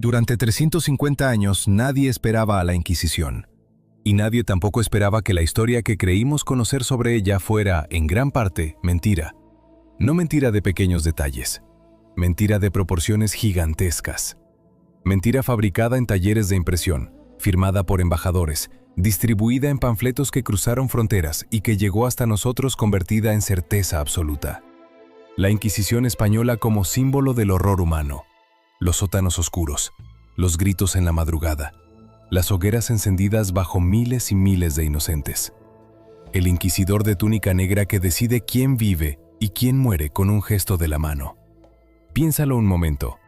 Durante 350 años nadie esperaba a la Inquisición, y nadie tampoco esperaba que la historia que creímos conocer sobre ella fuera, en gran parte, mentira. No mentira de pequeños detalles, mentira de proporciones gigantescas. Mentira fabricada en talleres de impresión, firmada por embajadores, distribuida en panfletos que cruzaron fronteras y que llegó hasta nosotros convertida en certeza absoluta. La Inquisición española como símbolo del horror humano. Los sótanos oscuros, los gritos en la madrugada, las hogueras encendidas bajo miles y miles de inocentes. El inquisidor de túnica negra que decide quién vive y quién muere con un gesto de la mano. Piénsalo un momento.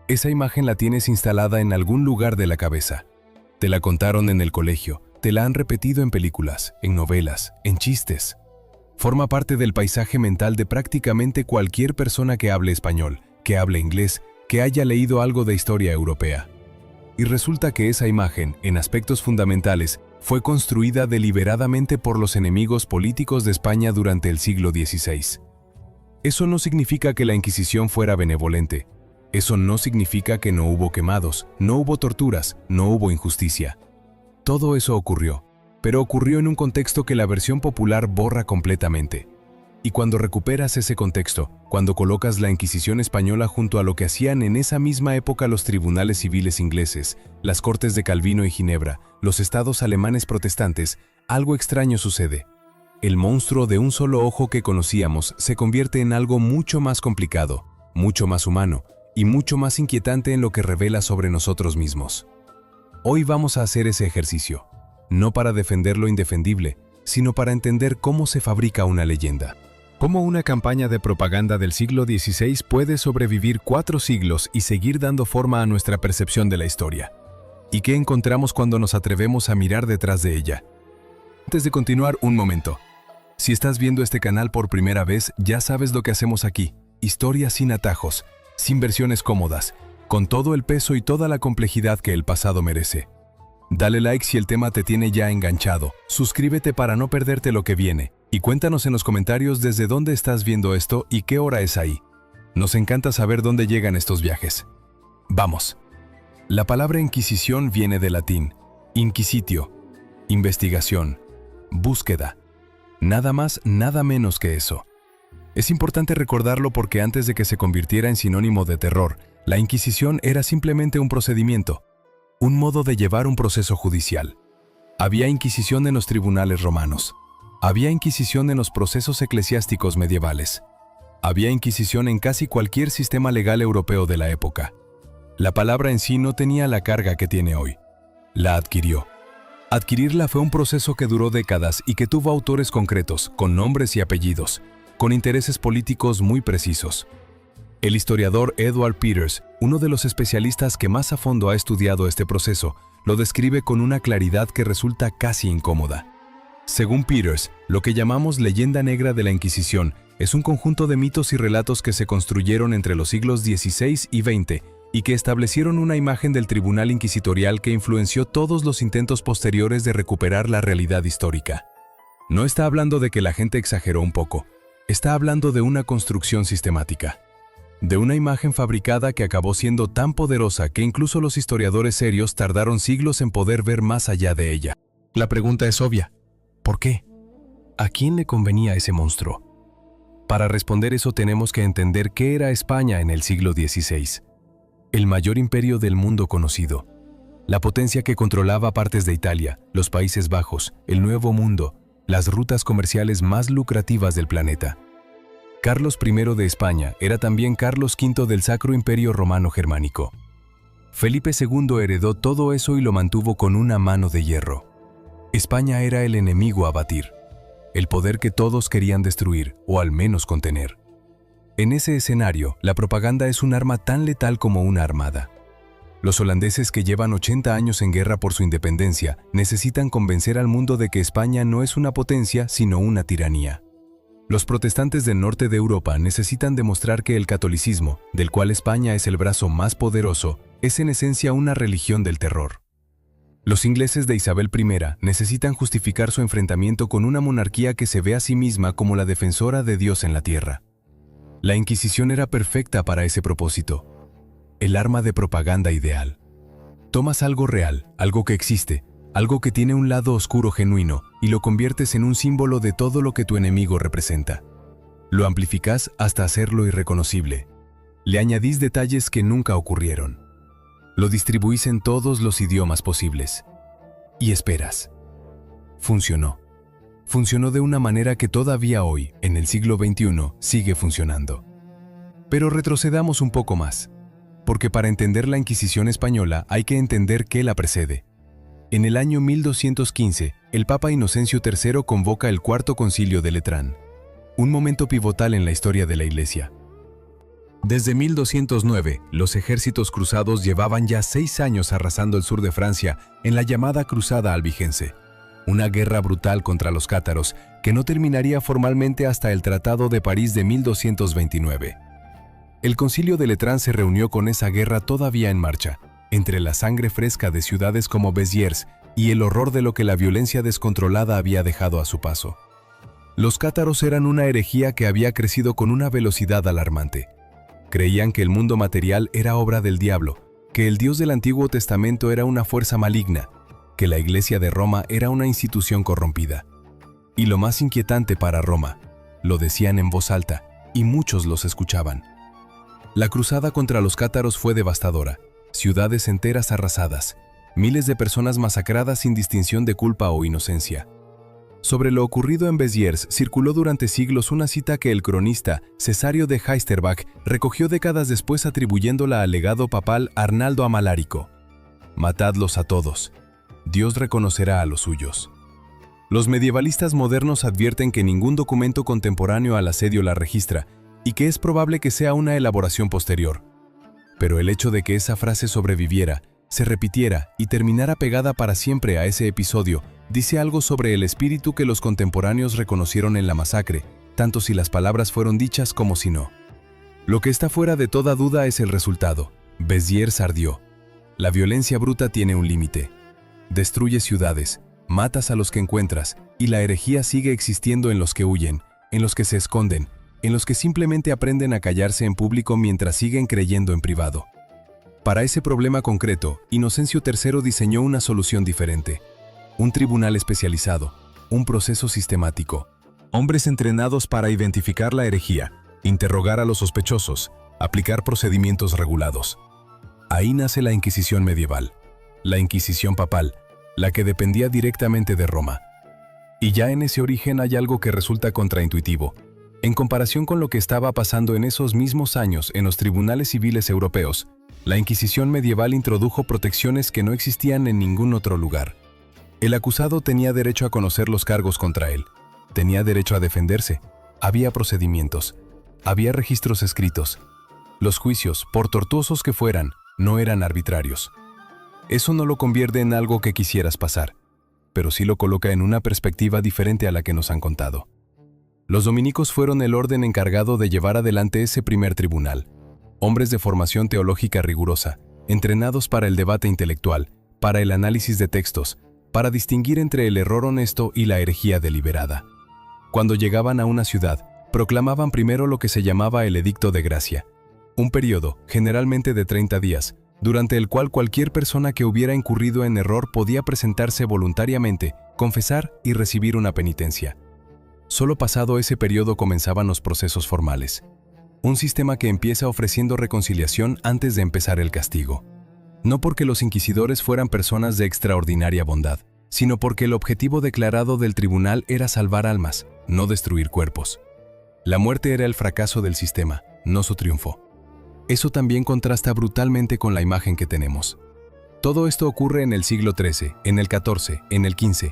Esa imagen la tienes instalada en algún lugar de la cabeza. Te la contaron en el colegio, te la han repetido en películas, en novelas, en chistes. Forma parte del paisaje mental de prácticamente cualquier persona que hable español, que hable inglés, que haya leído algo de historia europea. Y resulta que esa imagen, en aspectos fundamentales, fue construida deliberadamente por los enemigos políticos de España durante el siglo XVI. Eso no significa que la Inquisición fuera benevolente. Eso no significa que no hubo quemados, no hubo torturas, no hubo injusticia. Todo eso ocurrió, pero ocurrió en un contexto que la versión popular borra completamente. Y cuando recuperas ese contexto, cuando colocas la Inquisición española junto a lo que hacían en esa misma época los tribunales civiles ingleses, las cortes de Calvino y Ginebra, los estados alemanes protestantes, algo extraño sucede. El monstruo de un solo ojo que conocíamos se convierte en algo mucho más complicado, mucho más humano y mucho más inquietante en lo que revela sobre nosotros mismos. Hoy vamos a hacer ese ejercicio, no para defender lo indefendible, sino para entender cómo se fabrica una leyenda. ¿Cómo una campaña de propaganda del siglo XVI puede sobrevivir 4 siglos y seguir dando forma a nuestra percepción de la historia? ¿Y qué encontramos cuando nos atrevemos a mirar detrás de ella? Antes de continuar, un momento. Si estás viendo este canal por primera vez, ya sabes lo que hacemos aquí. Historias sin atajos, sin versiones cómodas, con todo el peso y toda la complejidad que el pasado merece. Dale like si el tema te tiene ya enganchado, suscríbete para no perderte lo que viene, y cuéntanos en los comentarios desde dónde estás viendo esto y qué hora es ahí. Nos encanta saber dónde llegan estos viajes. ¡Vamos! La palabra Inquisición viene del latín, inquisitio, investigación, búsqueda. Nada más, nada menos que eso. Es importante recordarlo porque antes de que se convirtiera en sinónimo de terror, la Inquisición era simplemente un procedimiento, un modo de llevar un proceso judicial. Había Inquisición en los tribunales romanos. Había Inquisición en los procesos eclesiásticos medievales. Había Inquisición en casi cualquier sistema legal europeo de la época. La palabra en sí no tenía la carga que tiene hoy. La adquirió. Adquirirla fue un proceso que duró décadas y que tuvo autores concretos, con nombres y apellidos, con intereses políticos muy precisos. El historiador Edward Peters, uno de los especialistas que más a fondo ha estudiado este proceso, lo describe con una claridad que resulta casi incómoda. Según Peters, lo que llamamos leyenda negra de la Inquisición es un conjunto de mitos y relatos que se construyeron entre los siglos XVI y XX y que establecieron una imagen del tribunal inquisitorial que influenció todos los intentos posteriores de recuperar la realidad histórica. No está hablando de que la gente exageró un poco, está hablando de una construcción sistemática. De una imagen fabricada que acabó siendo tan poderosa que incluso los historiadores serios tardaron siglos en poder ver más allá de ella. La pregunta es obvia. ¿Por qué? ¿A quién le convenía ese monstruo? Para responder eso tenemos que entender qué era España en el siglo XVI. El mayor imperio del mundo conocido. La potencia que controlaba partes de Italia, los Países Bajos, el Nuevo Mundo, las rutas comerciales más lucrativas del planeta. Carlos I de España era también Carlos V del Sacro Imperio Romano Germánico. Felipe II heredó todo eso y lo mantuvo con una mano de hierro. España era el enemigo a batir, el poder que todos querían destruir o al menos contener. En ese escenario, la propaganda es un arma tan letal como una armada. Los holandeses que llevan 80 años en guerra por su independencia necesitan convencer al mundo de que España no es una potencia sino una tiranía. Los protestantes del norte de Europa necesitan demostrar que el catolicismo, del cual España es el brazo más poderoso, es en esencia una religión del terror. Los ingleses de Isabel I necesitan justificar su enfrentamiento con una monarquía que se ve a sí misma como la defensora de Dios en la tierra. La Inquisición era perfecta para ese propósito. El arma de propaganda ideal. Tomas algo real, algo que existe, algo que tiene un lado oscuro genuino, y lo conviertes en un símbolo de todo lo que tu enemigo representa. Lo amplificás hasta hacerlo irreconocible. Le añadís detalles que nunca ocurrieron. Lo distribuís en todos los idiomas posibles. Y esperas. Funcionó. Funcionó de una manera que todavía hoy, en el siglo XXI, sigue funcionando. Pero retrocedamos un poco más, porque para entender la Inquisición española hay que entender qué la precede. En el año 1215, el Papa Inocencio III convoca el Cuarto Concilio de Letrán, un momento pivotal en la historia de la Iglesia. Desde 1209, los ejércitos cruzados llevaban ya 6 años arrasando el sur de Francia en la llamada Cruzada Albigense, una guerra brutal contra los cátaros que no terminaría formalmente hasta el Tratado de París de 1229. El Concilio de Letrán se reunió con esa guerra todavía en marcha, entre la sangre fresca de ciudades como Béziers y el horror de lo que la violencia descontrolada había dejado a su paso. Los cátaros eran una herejía que había crecido con una velocidad alarmante. Creían que el mundo material era obra del diablo, que el Dios del Antiguo Testamento era una fuerza maligna, que la Iglesia de Roma era una institución corrompida. Y lo más inquietante para Roma, lo decían en voz alta, y muchos los escuchaban. La cruzada contra los cátaros fue devastadora, ciudades enteras arrasadas, miles de personas masacradas sin distinción de culpa o inocencia. Sobre lo ocurrido en Béziers circuló durante siglos una cita que el cronista Cesario de Heisterbach recogió décadas después atribuyéndola al legado papal Arnaldo Amalarico. «Matadlos a todos. Dios reconocerá a los suyos». Los medievalistas modernos advierten que ningún documento contemporáneo al asedio la registra y que es probable que sea una elaboración posterior. Pero el hecho de que esa frase sobreviviera, se repitiera y terminara pegada para siempre a ese episodio, dice algo sobre el espíritu que los contemporáneos reconocieron en la masacre, tanto si las palabras fueron dichas como si no. Lo que está fuera de toda duda es el resultado. Béziers ardió. La violencia bruta tiene un límite. Destruye ciudades, matas a los que encuentras, y la herejía sigue existiendo en los que huyen, en los que se esconden, en los que simplemente aprenden a callarse en público mientras siguen creyendo en privado. Para ese problema concreto, Inocencio III diseñó una solución diferente. Un tribunal especializado, un proceso sistemático, hombres entrenados para identificar la herejía, interrogar a los sospechosos, aplicar procedimientos regulados. Ahí nace la Inquisición medieval, la Inquisición papal, la que dependía directamente de Roma. Y ya en ese origen hay algo que resulta contraintuitivo. En comparación con lo que estaba pasando en esos mismos años en los tribunales civiles europeos, la Inquisición medieval introdujo protecciones que no existían en ningún otro lugar. El acusado tenía derecho a conocer los cargos contra él, tenía derecho a defenderse, había procedimientos, había registros escritos. Los juicios, por tortuosos que fueran, no eran arbitrarios. Eso no lo convierte en algo que quisieras pasar, pero sí lo coloca en una perspectiva diferente a la que nos han contado. Los dominicos fueron el orden encargado de llevar adelante ese primer tribunal. Hombres de formación teológica rigurosa, entrenados para el debate intelectual, para el análisis de textos, para distinguir entre el error honesto y la herejía deliberada. Cuando llegaban a una ciudad, proclamaban primero lo que se llamaba el Edicto de Gracia, un periodo, generalmente de 30 días, durante el cual cualquier persona que hubiera incurrido en error podía presentarse voluntariamente, confesar y recibir una penitencia. Solo pasado ese periodo comenzaban los procesos formales. Un sistema que empieza ofreciendo reconciliación antes de empezar el castigo. No porque los inquisidores fueran personas de extraordinaria bondad, sino porque el objetivo declarado del tribunal era salvar almas, no destruir cuerpos. La muerte era el fracaso del sistema, no su triunfo. Eso también contrasta brutalmente con la imagen que tenemos. Todo esto ocurre en el siglo XIII, en el XIV, en el XV,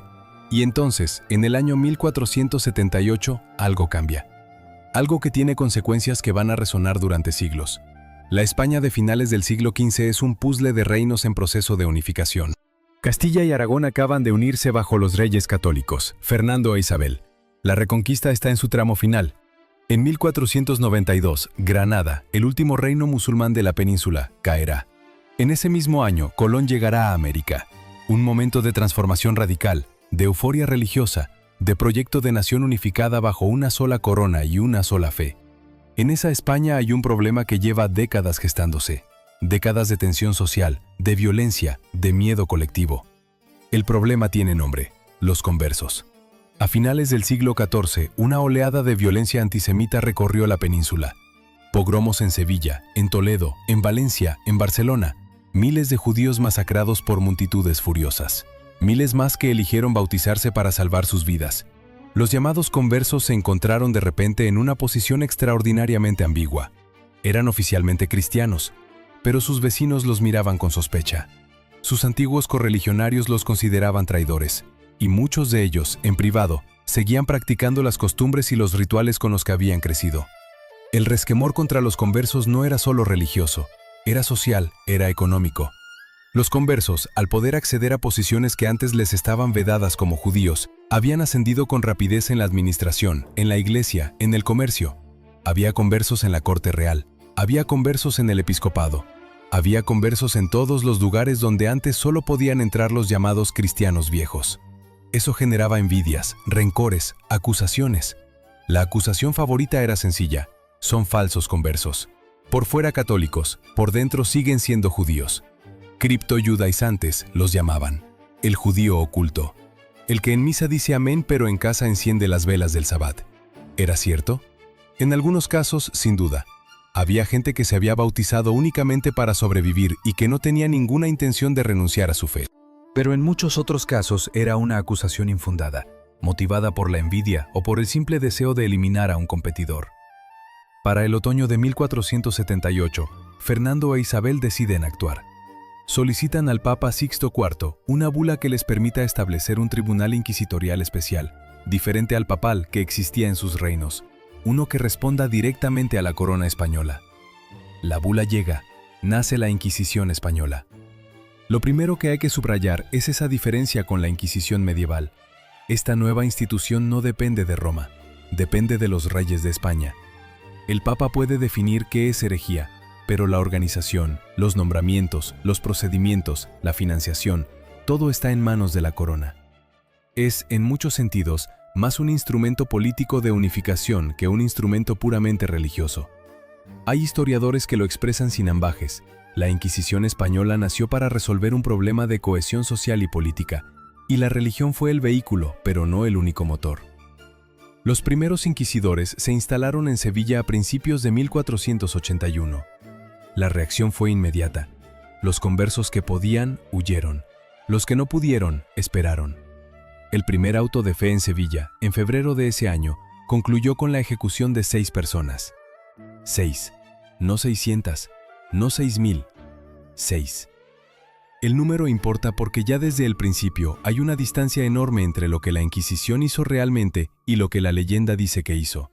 y entonces, en el año 1478, algo cambia. Algo que tiene consecuencias que van a resonar durante siglos. La España de finales del siglo XV es un puzzle de reinos en proceso de unificación. Castilla y Aragón acaban de unirse bajo los reyes católicos, Fernando e Isabel. La reconquista está en su tramo final. En 1492, Granada, el último reino musulmán de la península, caerá. En ese mismo año, Colón llegará a América. Un momento de transformación radical, de euforia religiosa, de proyecto de nación unificada bajo una sola corona y una sola fe. En esa España hay un problema que lleva décadas gestándose. décadas de tensión social, de violencia, de miedo colectivo. El problema tiene nombre: los conversos. A finales del siglo XIV, una oleada de violencia antisemita recorrió la península. Pogromos en Sevilla, en Toledo, en Valencia, en Barcelona. Miles de judíos masacrados por multitudes furiosas. Miles más que eligieron bautizarse para salvar sus vidas. Los llamados conversos se encontraron de repente en una posición extraordinariamente ambigua. Eran oficialmente cristianos, pero sus vecinos los miraban con sospecha. Sus antiguos correligionarios los consideraban traidores, y muchos de ellos, en privado, seguían practicando las costumbres y los rituales con los que habían crecido. El resquemor contra los conversos no era solo religioso, era social, era económico. Los conversos, al poder acceder a posiciones que antes les estaban vedadas como judíos, habían ascendido con rapidez en la administración, en la iglesia, en el comercio. Había conversos en la corte real, había conversos en el episcopado, había conversos en todos los lugares donde antes solo podían entrar los llamados cristianos viejos. Eso generaba envidias, rencores, acusaciones. La acusación favorita era sencilla: son falsos conversos. Por fuera católicos, por dentro siguen siendo judíos. Criptojudaizantes los llamaban, el judío oculto, el que en misa dice amén pero en casa enciende las velas del sabbat. ¿Era cierto? En algunos casos, sin duda. Había gente que se había bautizado únicamente para sobrevivir y que no tenía ninguna intención de renunciar a su fe. Pero en muchos otros casos era una acusación infundada, motivada por la envidia o por el simple deseo de eliminar a un competidor. Para el otoño de 1478, Fernando e Isabel deciden actuar. Solicitan al Papa Sixto IV una bula que les permita establecer un tribunal inquisitorial especial, diferente al papal que existía en sus reinos, uno que responda directamente a la corona española. La bula llega, nace la Inquisición española. Lo primero que hay que subrayar es esa diferencia con la Inquisición medieval. Esta nueva institución no depende de Roma, depende de los reyes de España. El Papa puede definir qué es herejía, pero la organización, los nombramientos, los procedimientos, la financiación, todo está en manos de la corona. Es, en muchos sentidos, más un instrumento político de unificación que un instrumento puramente religioso. Hay historiadores que lo expresan sin ambajes. La Inquisición española nació para resolver un problema de cohesión social y política, y la religión fue el vehículo, pero no el único motor. Los primeros inquisidores se instalaron en Sevilla a principios de 1481. La reacción fue inmediata. Los conversos que podían, huyeron. Los que no pudieron, esperaron. El primer auto de fe en Sevilla, en febrero de ese año, concluyó con la ejecución de 6 personas. 6, no 600, no 6000, 6. El número importa porque ya desde el principio hay una distancia enorme entre lo que la Inquisición hizo realmente y lo que la leyenda dice que hizo.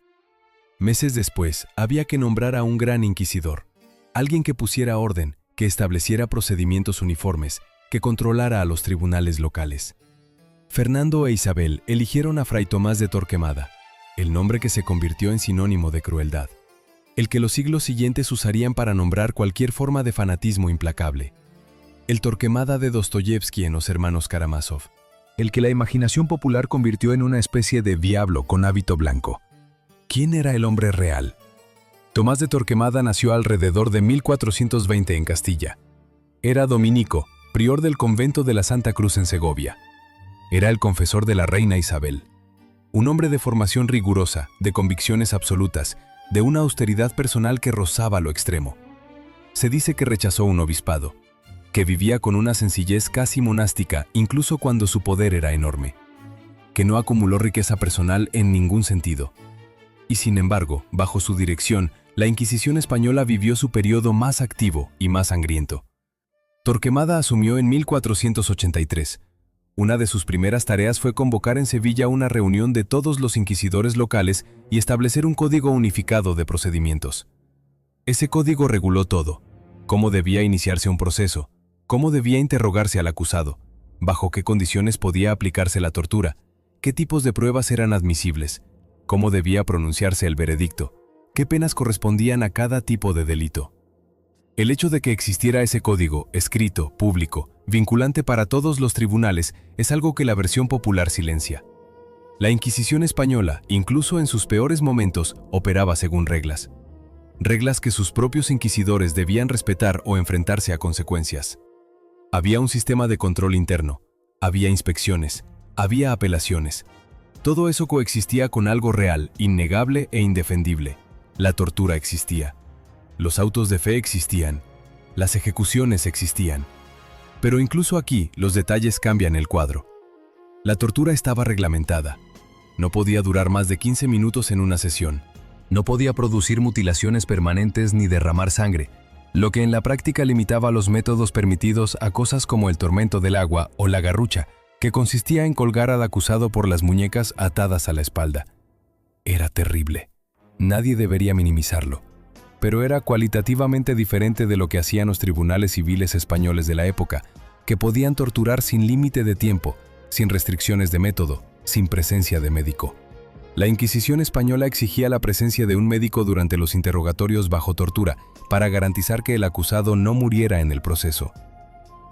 Meses después, había que nombrar a un gran inquisidor. Alguien que pusiera orden, que estableciera procedimientos uniformes, que controlara a los tribunales locales. Fernando e Isabel eligieron a Fray Tomás de Torquemada, el nombre que se convirtió en sinónimo de crueldad, el que los siglos siguientes usarían para nombrar cualquier forma de fanatismo implacable. El Torquemada de Dostoyevsky en Los Hermanos Karamazov, el que la imaginación popular convirtió en una especie de diablo con hábito blanco. ¿Quién era el hombre real? Tomás de Torquemada nació alrededor de 1420 en Castilla. Era dominico, prior del convento de la Santa Cruz en Segovia. Era el confesor de la reina Isabel. Un hombre de formación rigurosa, de convicciones absolutas, de una austeridad personal que rozaba lo extremo. Se dice que rechazó un obispado, que vivía con una sencillez casi monástica incluso cuando su poder era enorme, que no acumuló riqueza personal en ningún sentido. Y sin embargo, bajo su dirección, la Inquisición española vivió su periodo más activo y más sangriento. Torquemada asumió en 1483. Una de sus primeras tareas fue convocar en Sevilla una reunión de todos los inquisidores locales y establecer un código unificado de procedimientos. Ese código reguló todo: cómo debía iniciarse un proceso, cómo debía interrogarse al acusado, bajo qué condiciones podía aplicarse la tortura, qué tipos de pruebas eran admisibles, cómo debía pronunciarse el veredicto, qué penas correspondían a cada tipo de delito. El hecho de que existiera ese código, escrito, público, vinculante para todos los tribunales, es algo que la versión popular silencia. La Inquisición española, incluso en sus peores momentos, operaba según reglas. reglas que sus propios inquisidores debían respetar o enfrentarse a consecuencias. Había un sistema de control interno, había inspecciones, había apelaciones. Todo eso coexistía con algo real, innegable e indefendible. La tortura existía. Los autos de fe existían. Las ejecuciones existían. Pero incluso aquí, los detalles cambian el cuadro. La tortura estaba reglamentada. No podía durar más de 15 minutos en una sesión. No podía producir mutilaciones permanentes ni derramar sangre, lo que en la práctica limitaba los métodos permitidos a cosas como el tormento del agua o la garrucha, que consistía en colgar al acusado por las muñecas atadas a la espalda. Era terrible. Nadie debería minimizarlo, pero era cualitativamente diferente de lo que hacían los tribunales civiles españoles de la época, que podían torturar sin límite de tiempo, sin restricciones de método, sin presencia de médico. La Inquisición española exigía la presencia de un médico durante los interrogatorios bajo tortura para garantizar que el acusado no muriera en el proceso.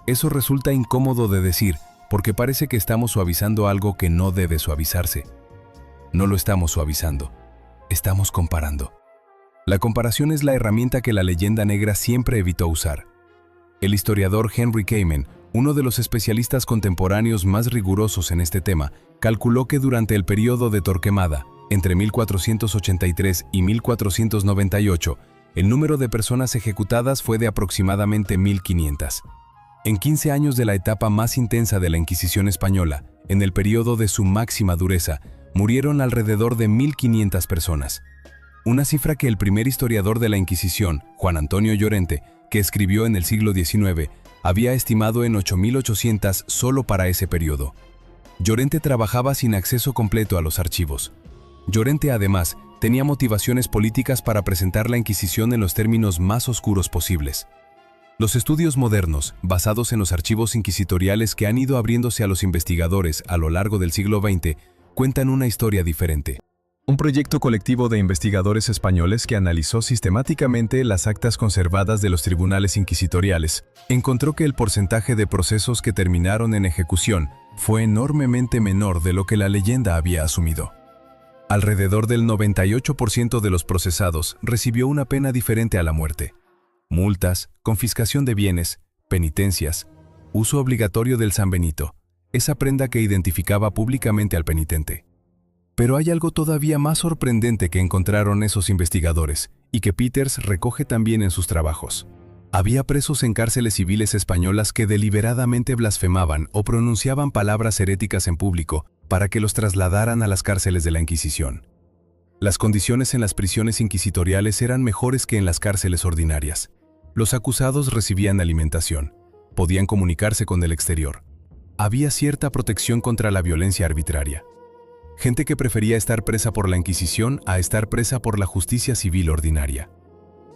Eso resulta incómodo de decir, porque parece que estamos suavizando algo que no debe suavizarse. No lo estamos suavizando, estamos comparando. La comparación es la herramienta que la leyenda negra siempre evitó usar. El historiador Henry Kamen, uno de los especialistas contemporáneos más rigurosos en este tema, calculó que durante el período de Torquemada, entre 1483 y 1498, el número de personas ejecutadas fue de aproximadamente 1500. En 15 años de la etapa más intensa de la Inquisición española, en el periodo de su máxima dureza, murieron alrededor de 1500 personas. Una cifra que el primer historiador de la Inquisición, Juan Antonio Llorente, que escribió en el siglo XIX, había estimado en 8800 solo para ese periodo. Llorente trabajaba sin acceso completo a los archivos. Llorente, además, tenía motivaciones políticas para presentar la Inquisición en los términos más oscuros posibles. Los estudios modernos, basados en los archivos inquisitoriales que han ido abriéndose a los investigadores a lo largo del siglo XX, cuentan una historia diferente. Un proyecto colectivo de investigadores españoles que analizó sistemáticamente las actas conservadas de los tribunales inquisitoriales, encontró que el porcentaje de procesos que terminaron en ejecución fue enormemente menor de lo que la leyenda había asumido. Alrededor del 98% de los procesados recibió una pena diferente a la muerte. Multas, confiscación de bienes, penitencias, uso obligatorio del San Benito, esa prenda que identificaba públicamente al penitente. Pero hay algo todavía más sorprendente que encontraron esos investigadores, y que Peters recoge también en sus trabajos. Había presos en cárceles civiles españolas que deliberadamente blasfemaban o pronunciaban palabras heréticas en público para que los trasladaran a las cárceles de la Inquisición. Las condiciones en las prisiones inquisitoriales eran mejores que en las cárceles ordinarias. Los acusados recibían alimentación, podían comunicarse con el exterior. Había cierta protección contra la violencia arbitraria. Gente que prefería estar presa por la Inquisición a estar presa por la justicia civil ordinaria.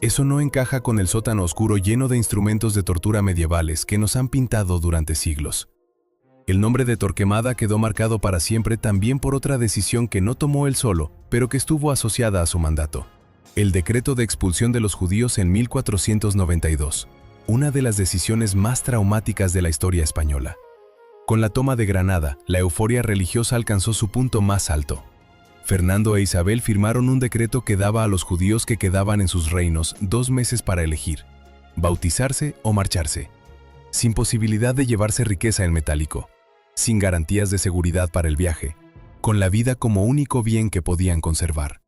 Eso no encaja con el sótano oscuro lleno de instrumentos de tortura medievales que nos han pintado durante siglos. El nombre de Torquemada quedó marcado para siempre también por otra decisión que no tomó él solo, pero que estuvo asociada a su mandato. El decreto de expulsión de los judíos en 1492, una de las decisiones más traumáticas de la historia española. Con la toma de Granada, la euforia religiosa alcanzó su punto más alto. Fernando e Isabel firmaron un decreto que daba a los judíos que quedaban en sus reinos 2 meses para elegir, bautizarse o marcharse, sin posibilidad de llevarse riqueza en metálico, sin garantías de seguridad para el viaje, con la vida como único bien que podían conservar.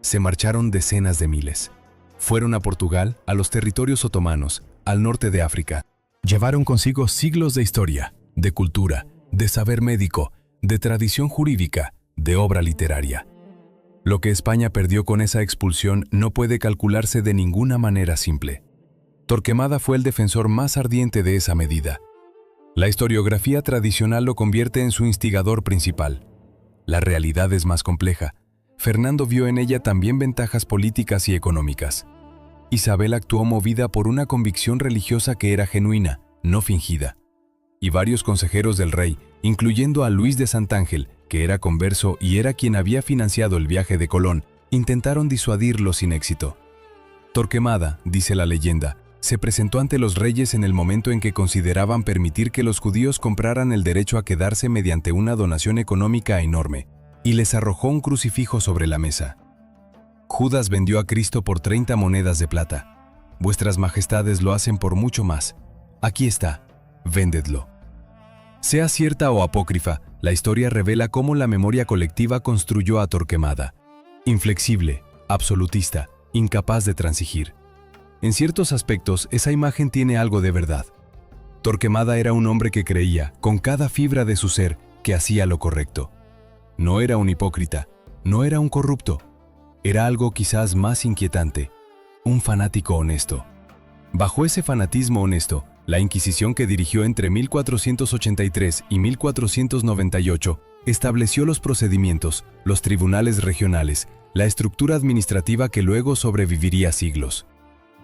Se marcharon decenas de miles. Fueron a Portugal, a los territorios otomanos, al norte de África. Llevaron consigo siglos de historia, de cultura, de saber médico, de tradición jurídica, de obra literaria. Lo que España perdió con esa expulsión no puede calcularse de ninguna manera simple. Torquemada fue el defensor más ardiente de esa medida. La historiografía tradicional lo convierte en su instigador principal. La realidad es más compleja. Fernando vio en ella también ventajas políticas y económicas. Isabel actuó movida por una convicción religiosa que era genuina, no fingida. Y varios consejeros del rey, incluyendo a Luis de Santángel, que era converso y era quien había financiado el viaje de Colón, intentaron disuadirlo sin éxito. Torquemada, dice la leyenda, se presentó ante los reyes en el momento en que consideraban permitir que los judíos compraran el derecho a quedarse mediante una donación económica enorme, y les arrojó un crucifijo sobre la mesa. Judas vendió a Cristo por 30 monedas de plata. Vuestras majestades lo hacen por mucho más. Aquí está, véndedlo. Sea cierta o apócrifa, la historia revela cómo la memoria colectiva construyó a Torquemada. Inflexible, absolutista, incapaz de transigir. En ciertos aspectos, esa imagen tiene algo de verdad. Torquemada era un hombre que creía, con cada fibra de su ser, que hacía lo correcto. No era un hipócrita, no era un corrupto. Era algo quizás más inquietante, un fanático honesto. Bajo ese fanatismo honesto, la Inquisición que dirigió entre 1483 y 1498 estableció los procedimientos, los tribunales regionales, la estructura administrativa que luego sobreviviría siglos.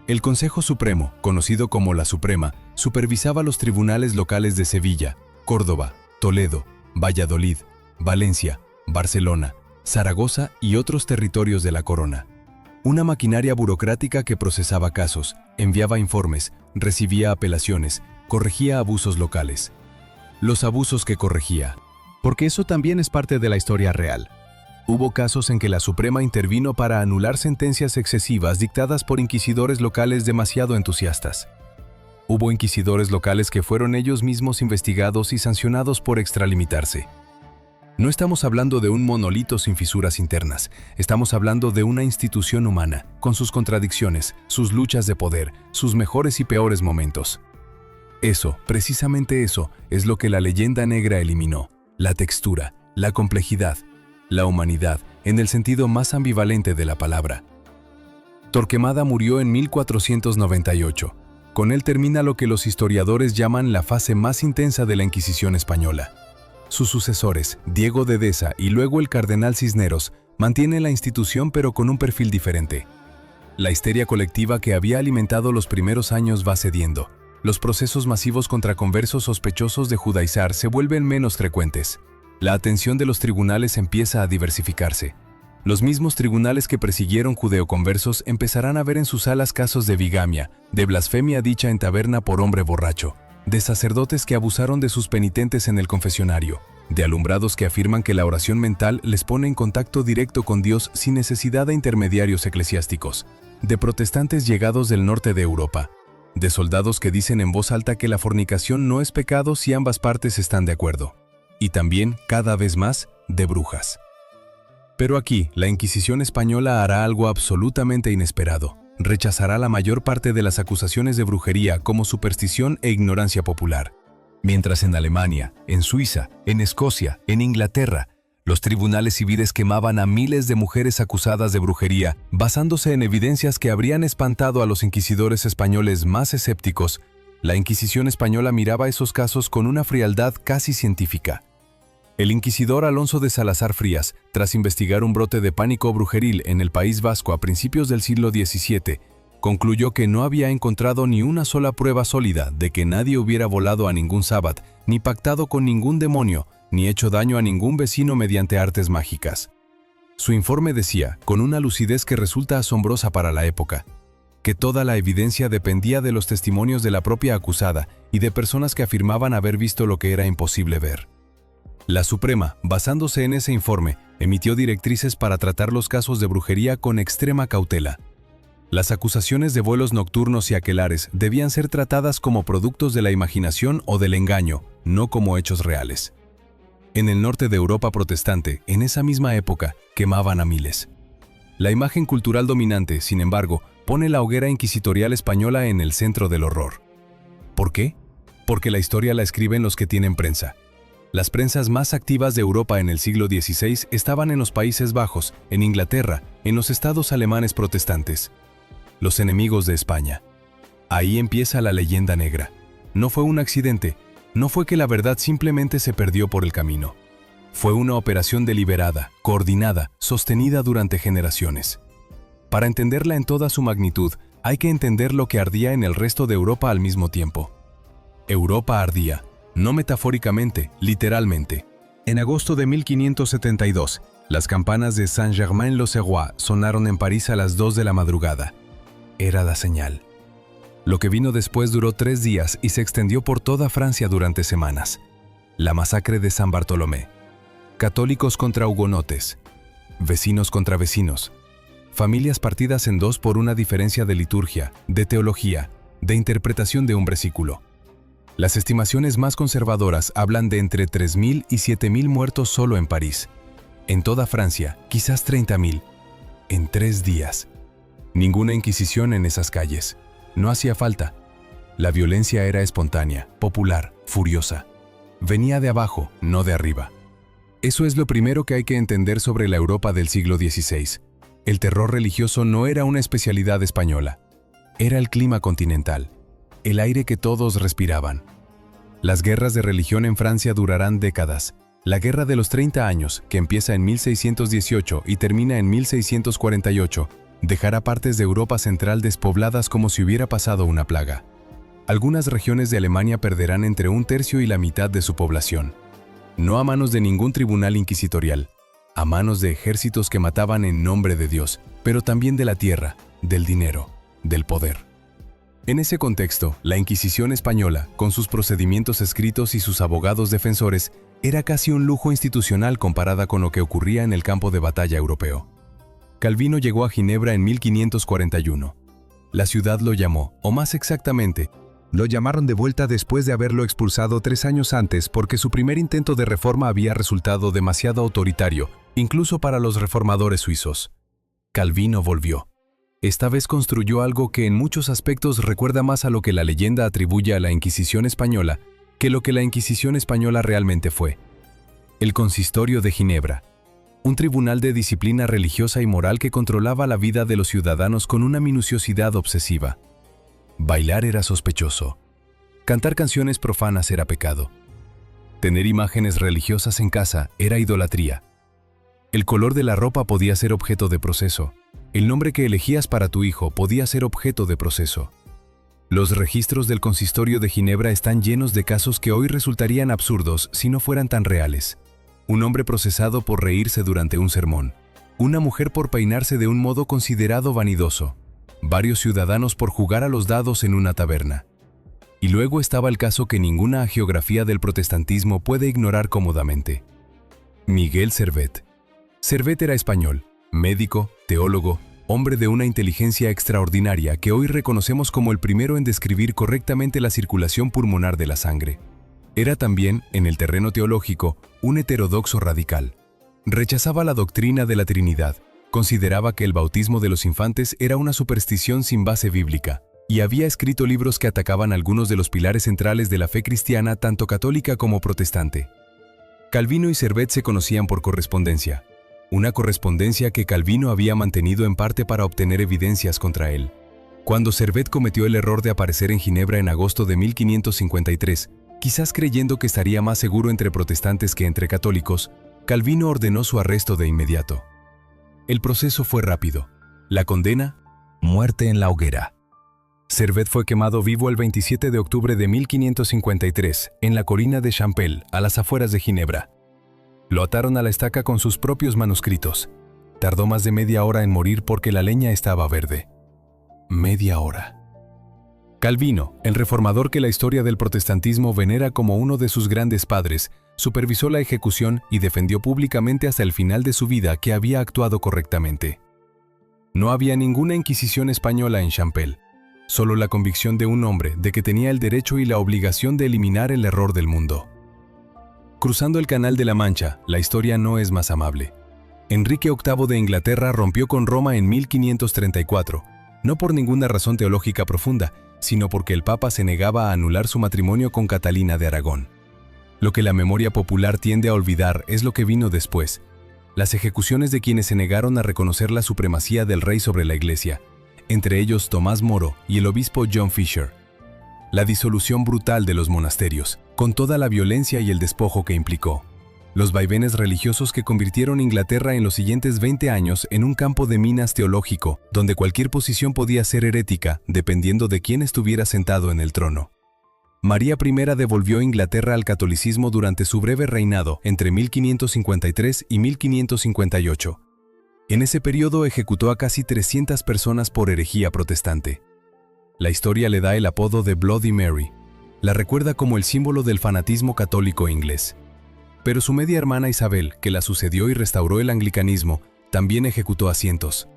El Consejo Supremo, conocido como la Suprema, supervisaba los tribunales locales de Sevilla, Córdoba, Toledo, Valladolid, Valencia, Barcelona, Zaragoza y otros territorios de la corona. Una maquinaria burocrática que procesaba casos, enviaba informes, recibía apelaciones, corregía abusos locales. Los abusos que corregía. Porque eso también es parte de la historia real. Hubo casos en que la Suprema intervino para anular sentencias excesivas dictadas por inquisidores locales demasiado entusiastas. Hubo inquisidores locales que fueron ellos mismos investigados y sancionados por extralimitarse. No estamos hablando de un monolito sin fisuras internas, estamos hablando de una institución humana, con sus contradicciones, sus luchas de poder, sus mejores y peores momentos. Eso, precisamente eso, es lo que la leyenda negra eliminó: la textura, la complejidad, la humanidad, en el sentido más ambivalente de la palabra. Torquemada murió en 1498. Con él termina lo que los historiadores llaman la fase más intensa de la Inquisición española. Sus sucesores, Diego de Deza y luego el cardenal Cisneros, mantienen la institución pero con un perfil diferente. La histeria colectiva que había alimentado los primeros años va cediendo. Los procesos masivos contra conversos sospechosos de judaizar se vuelven menos frecuentes. La atención de los tribunales empieza a diversificarse. Los mismos tribunales que persiguieron judeoconversos empezarán a ver en sus salas casos de bigamia, de blasfemia dicha en taberna por hombre borracho, de sacerdotes que abusaron de sus penitentes en el confesionario, de alumbrados que afirman que la oración mental les pone en contacto directo con Dios sin necesidad de intermediarios eclesiásticos, de protestantes llegados del norte de Europa, de soldados que dicen en voz alta que la fornicación no es pecado si ambas partes están de acuerdo, y también, cada vez más, de brujas. Pero aquí, la Inquisición española hará algo absolutamente inesperado. Rechazará la mayor parte de las acusaciones de brujería como superstición e ignorancia popular. Mientras en Alemania, en Suiza, en Escocia, en Inglaterra, los tribunales civiles quemaban a miles de mujeres acusadas de brujería, basándose en evidencias que habrían espantado a los inquisidores españoles más escépticos, la Inquisición española miraba esos casos con una frialdad casi científica. El inquisidor Alonso de Salazar Frías, tras investigar un brote de pánico brujeril en el País Vasco a principios del siglo XVII, concluyó que no había encontrado ni una sola prueba sólida de que nadie hubiera volado a ningún sábat, ni pactado con ningún demonio, ni hecho daño a ningún vecino mediante artes mágicas. Su informe decía, con una lucidez que resulta asombrosa para la época, que toda la evidencia dependía de los testimonios de la propia acusada y de personas que afirmaban haber visto lo que era imposible ver. La Suprema, basándose en ese informe, emitió directrices para tratar los casos de brujería con extrema cautela. Las acusaciones de vuelos nocturnos y aquelares debían ser tratadas como productos de la imaginación o del engaño, no como hechos reales. En el norte de Europa protestante, en esa misma época, quemaban a miles. La imagen cultural dominante, sin embargo, pone la hoguera inquisitorial española en el centro del horror. ¿Por qué? Porque la historia la escriben los que tienen prensa. Las prensas más activas de Europa en el siglo XVI estaban en los Países Bajos, en Inglaterra, en los estados alemanes protestantes. Los enemigos de España. Ahí empieza la leyenda negra. No fue un accidente, no fue que la verdad simplemente se perdió por el camino. Fue una operación deliberada, coordinada, sostenida durante generaciones. Para entenderla en toda su magnitud, hay que entender lo que ardía en el resto de Europa al mismo tiempo. Europa ardía. No metafóricamente, literalmente. En agosto de 1572, las campanas de Saint-Germain-l'Auxerrois sonaron en París a las 2 de la madrugada. Era la señal. Lo que vino después duró 3 días y se extendió por toda Francia durante semanas. La masacre de San Bartolomé. Católicos contra hugonotes. Vecinos contra vecinos. familias partidas en dos por una diferencia de liturgia, de teología, de interpretación de un versículo. Las estimaciones más conservadoras hablan de entre 3.000 y 7.000 muertos solo en París. En toda Francia, quizás 30.000. En 3 días. Ninguna inquisición en esas calles. No hacía falta. La violencia era espontánea, popular, furiosa. Venía de abajo, no de arriba. Eso es lo primero que hay que entender sobre la Europa del siglo XVI. El terror religioso no era una especialidad española. Era el clima continental, el aire que todos respiraban. Las guerras de religión en Francia durarán décadas. La Guerra de los 30 años, que empieza en 1618 y termina en 1648, dejará partes de Europa central despobladas como si hubiera pasado una plaga. Algunas regiones de Alemania perderán entre 1/3 y la mitad de su población. No a manos de ningún tribunal inquisitorial, a manos de ejércitos que mataban en nombre de Dios, pero también de la tierra, del dinero, del poder. En ese contexto, la Inquisición española, con sus procedimientos escritos y sus abogados defensores, era casi un lujo institucional comparada con lo que ocurría en el campo de batalla europeo. Calvino llegó a Ginebra en 1541. La ciudad lo llamó, o más exactamente, lo llamaron de vuelta después de haberlo expulsado 3 años antes porque su primer intento de reforma había resultado demasiado autoritario, incluso para los reformadores suizos. Calvino volvió. Esta vez construyó algo que en muchos aspectos recuerda más a lo que la leyenda atribuye a la Inquisición española que lo que la Inquisición española realmente fue. El Consistorio de Ginebra, un tribunal de disciplina religiosa y moral que controlaba la vida de los ciudadanos con una minuciosidad obsesiva. Bailar era sospechoso. Cantar canciones profanas era pecado. Tener imágenes religiosas en casa era idolatría. El color de la ropa podía ser objeto de proceso. El nombre que elegías para tu hijo podía ser objeto de proceso. Los registros del Consistorio de Ginebra están llenos de casos que hoy resultarían absurdos si no fueran tan reales. Un hombre procesado por reírse durante un sermón. Una mujer por peinarse de un modo considerado vanidoso. Varios ciudadanos por jugar a los dados en una taberna. Y luego estaba el caso que ninguna hagiografía del protestantismo puede ignorar cómodamente. Miguel Servet. Servet era español, médico, teólogo, hombre de una inteligencia extraordinaria que hoy reconocemos como el primero en describir correctamente la circulación pulmonar de la sangre. Era también, en el terreno teológico, un heterodoxo radical. Rechazaba la doctrina de la Trinidad, consideraba que el bautismo de los infantes era una superstición sin base bíblica, y había escrito libros que atacaban algunos de los pilares centrales de la fe cristiana tanto católica como protestante. Calvino y Servet se conocían por correspondencia, una correspondencia que Calvino había mantenido en parte para obtener evidencias contra él. Cuando Servet cometió el error de aparecer en Ginebra en agosto de 1553, quizás creyendo que estaría más seguro entre protestantes que entre católicos, Calvino ordenó su arresto de inmediato. El proceso fue rápido. La condena, muerte en la hoguera. Servet fue quemado vivo el 27 de octubre de 1553 en la colina de Champel, a las afueras de Ginebra. Lo ataron a la estaca con sus propios manuscritos. Tardó más de media hora en morir porque la leña estaba verde. Media hora. Calvino, el reformador que la historia del protestantismo venera como uno de sus grandes padres, supervisó la ejecución y defendió públicamente hasta el final de su vida que había actuado correctamente. No había ninguna inquisición española en Champel, solo la convicción de un hombre de que tenía el derecho y la obligación de eliminar el error del mundo. Cruzando el Canal de la Mancha, la historia no es más amable. Enrique VIII de Inglaterra rompió con Roma en 1534, no por ninguna razón teológica profunda, sino porque el Papa se negaba a anular su matrimonio con Catalina de Aragón. Lo que la memoria popular tiende a olvidar es lo que vino después, las ejecuciones de quienes se negaron a reconocer la supremacía del rey sobre la Iglesia, entre ellos Tomás Moro y el obispo John Fisher. La disolución brutal de los monasterios, con toda la violencia y el despojo que implicó. Los vaivenes religiosos que convirtieron Inglaterra en los siguientes 20 años en un campo de minas teológico, donde cualquier posición podía ser herética, dependiendo de quién estuviera sentado en el trono. María I devolvió Inglaterra al catolicismo durante su breve reinado entre 1553 y 1558. En ese periodo ejecutó a casi 300 personas por herejía protestante. La historia le da el apodo de Bloody Mary. La recuerda como el símbolo del fanatismo católico inglés. Pero su media hermana Isabel, que la sucedió y restauró el anglicanismo, también ejecutó a cientos.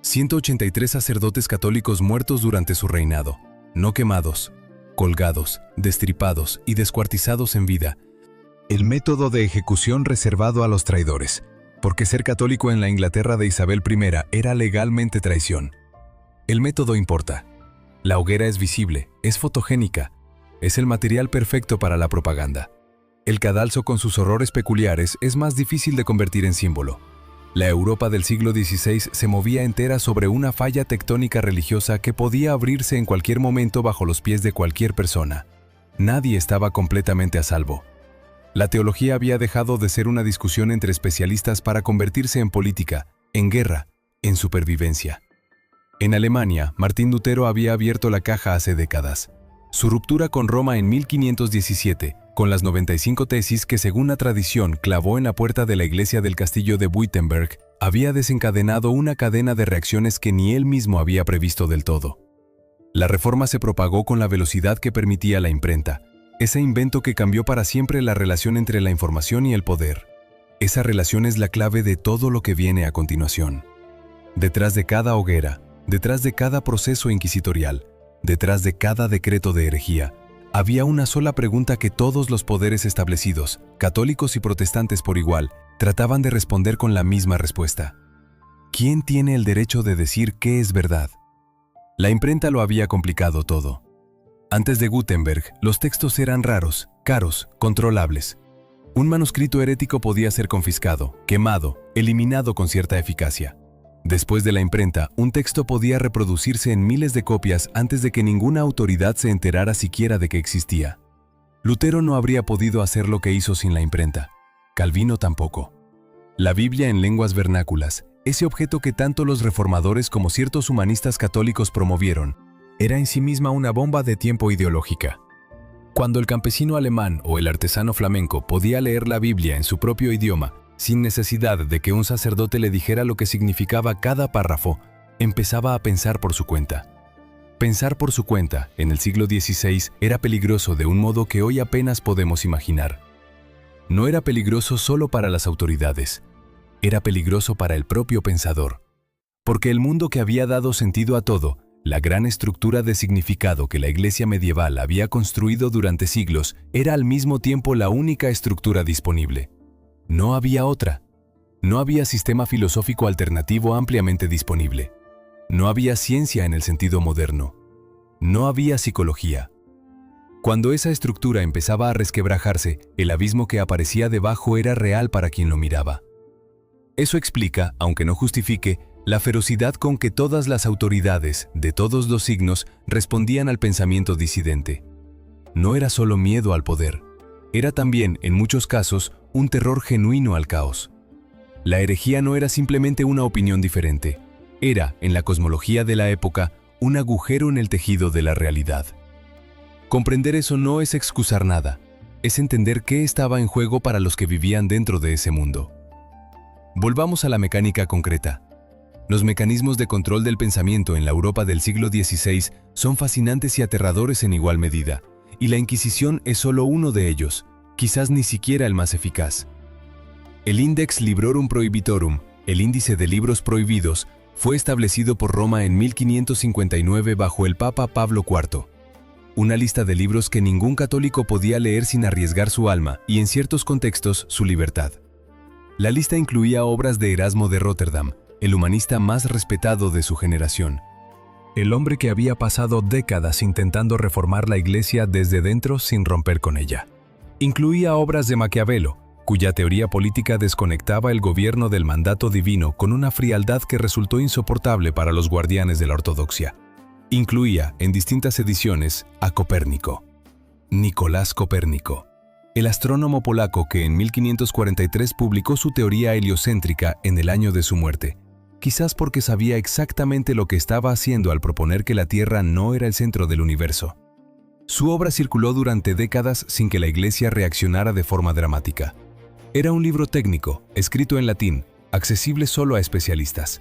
183 sacerdotes católicos muertos durante su reinado, no quemados, colgados, destripados y descuartizados en vida. El método de ejecución reservado a los traidores, porque ser católico en la Inglaterra de Isabel I era legalmente traición. El método importa. La hoguera es visible, es fotogénica, es el material perfecto para la propaganda. El cadalso con sus horrores peculiares es más difícil de convertir en símbolo. La Europa del siglo XVI se movía entera sobre una falla tectónica religiosa que podía abrirse en cualquier momento bajo los pies de cualquier persona. Nadie estaba completamente a salvo. La teología había dejado de ser una discusión entre especialistas para convertirse en política, en guerra, en supervivencia. En Alemania, Martín Lutero había abierto la caja hace décadas. Su ruptura con Roma en 1517, con las 95 tesis que según la tradición clavó en la puerta de la iglesia del castillo de Wittenberg, había desencadenado una cadena de reacciones que ni él mismo había previsto del todo. La reforma se propagó con la velocidad que permitía la imprenta, ese invento que cambió para siempre la relación entre la información y el poder. Esa relación es la clave de todo lo que viene a continuación. Detrás de cada hoguera, detrás de cada proceso inquisitorial, detrás de cada decreto de herejía, había una sola pregunta que todos los poderes establecidos, católicos y protestantes por igual, trataban de responder con la misma respuesta. ¿Quién tiene el derecho de decir qué es verdad? La imprenta lo había complicado todo. Antes de Gutenberg, los textos eran raros, caros, controlables. Un manuscrito herético podía ser confiscado, quemado, eliminado con cierta eficacia. Después de la imprenta, un texto podía reproducirse en miles de copias antes de que ninguna autoridad se enterara siquiera de que existía. Lutero no habría podido hacer lo que hizo sin la imprenta. Calvino tampoco. La Biblia en lenguas vernáculas, ese objeto que tanto los reformadores como ciertos humanistas católicos promovieron, era en sí misma una bomba de tiempo ideológica. Cuando el campesino alemán o el artesano flamenco podía leer la Biblia en su propio idioma, sin necesidad de que un sacerdote le dijera lo que significaba cada párrafo, empezaba a pensar por su cuenta. Pensar por su cuenta, en el siglo XVI, era peligroso de un modo que hoy apenas podemos imaginar. No era peligroso solo para las autoridades, era peligroso para el propio pensador. Porque el mundo que había dado sentido a todo, la gran estructura de significado que la Iglesia medieval había construido durante siglos, era al mismo tiempo la única estructura disponible. No había otra. No había sistema filosófico alternativo ampliamente disponible. No había ciencia en el sentido moderno. No había psicología. Cuando esa estructura empezaba a resquebrajarse, el abismo que aparecía debajo era real para quien lo miraba. Eso explica, aunque no justifique, la ferocidad con que todas las autoridades, de todos los signos, respondían al pensamiento disidente. No era solo miedo al poder, era también, en muchos casos, un terror genuino al caos. La herejía no era simplemente una opinión diferente, era, en la cosmología de la época, un agujero en el tejido de la realidad. Comprender eso no es excusar nada, es entender qué estaba en juego para los que vivían dentro de ese mundo. Volvamos a la mecánica concreta. Los mecanismos de control del pensamiento en la Europa del siglo XVI son fascinantes y aterradores en igual medida, y la Inquisición es solo uno de ellos, quizás ni siquiera el más eficaz. El Index Librorum Prohibitorum, el índice de libros prohibidos, fue establecido por Roma en 1559 bajo el Papa Pablo IV. Una lista de libros que ningún católico podía leer sin arriesgar su alma y, en ciertos contextos, su libertad. La lista incluía obras de Erasmo de Róterdam, el humanista más respetado de su generación. El hombre que había pasado décadas intentando reformar la Iglesia desde dentro sin romper con ella. Incluía obras de Maquiavelo, cuya teoría política desconectaba el gobierno del mandato divino con una frialdad que resultó insoportable para los guardianes de la ortodoxia. Incluía, en distintas ediciones, a Copérnico. Nicolás Copérnico, el astrónomo polaco que en 1543 publicó su teoría heliocéntrica en el año de su muerte, quizás porque sabía exactamente lo que estaba haciendo al proponer que la Tierra no era el centro del universo. Su obra circuló durante décadas sin que la Iglesia reaccionara de forma dramática. Era un libro técnico, escrito en latín, accesible solo a especialistas.